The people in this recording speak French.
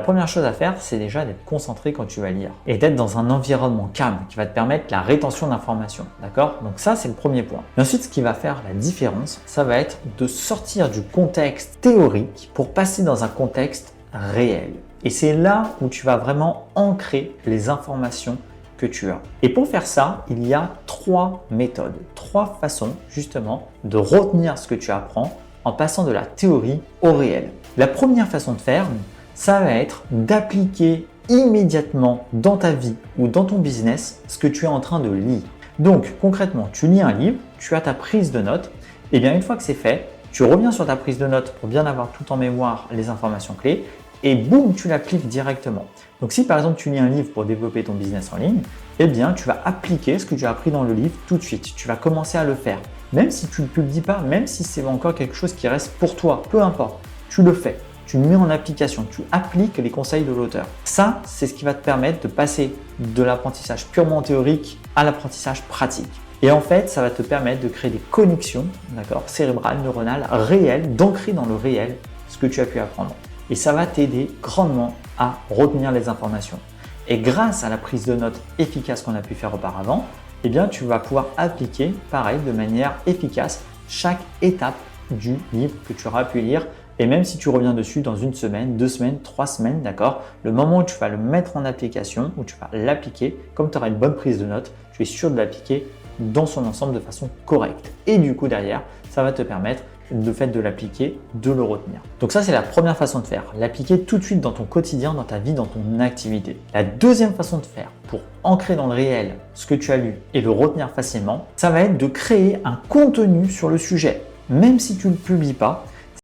La première chose à faire, c'est déjà d'être concentré quand tu vas lire et d'être dans un environnement calme qui va te permettre la rétention d'informations. D'accord? Donc ça, c'est le premier point. Et ensuite, ce qui va faire la différence, ça va être de sortir du contexte théorique pour passer dans un contexte réel. Et c'est là où tu vas vraiment ancrer les informations que tu as. Et pour faire ça, il y a 3 méthodes, 3 façons justement de retenir ce que tu apprends en passant de la théorie au réel. La première façon de faire, ça va être d'appliquer immédiatement dans ta vie ou dans ton business ce que tu es en train de lire. Donc concrètement, tu lis un livre, tu as ta prise de notes, et bien une fois que c'est fait, tu reviens sur ta prise de notes pour bien avoir tout en mémoire les informations clés et boum, tu l'appliques directement. Donc si par exemple tu lis un livre pour développer ton business en ligne, eh bien tu vas appliquer ce que tu as appris dans le livre tout de suite. Tu vas commencer à le faire. Même si tu ne le publies pas, même si c'est encore quelque chose qui reste pour toi, peu importe, tu le fais. Tu mets en application, tu appliques les conseils de l'auteur. Ça, c'est ce qui va te permettre de passer de l'apprentissage purement théorique à l'apprentissage pratique. Et en fait, ça va te permettre de créer des connexions, d'accord, cérébrales, neuronales, réelles, d'ancrer dans le réel ce que tu as pu apprendre. Et ça va t'aider grandement à retenir les informations. Et grâce à la prise de notes efficace qu'on a pu faire auparavant, eh bien, tu vas pouvoir appliquer, pareil, de manière efficace, chaque étape du livre que tu auras pu lire. Et même si tu reviens dessus dans 1 semaine, 2 semaines, 3 semaines, d'accord, le moment où tu vas le mettre en application, où tu vas l'appliquer, comme tu auras une bonne prise de notes, tu es sûr de l'appliquer dans son ensemble de façon correcte. Et du coup, derrière, ça va te permettre, le fait de l'appliquer, de le retenir. Donc ça, c'est la première façon de faire. L'appliquer tout de suite dans ton quotidien, dans ta vie, dans ton activité. La deuxième façon de faire pour ancrer dans le réel ce que tu as lu et le retenir facilement, ça va être de créer un contenu sur le sujet. Même si tu ne le publies pas,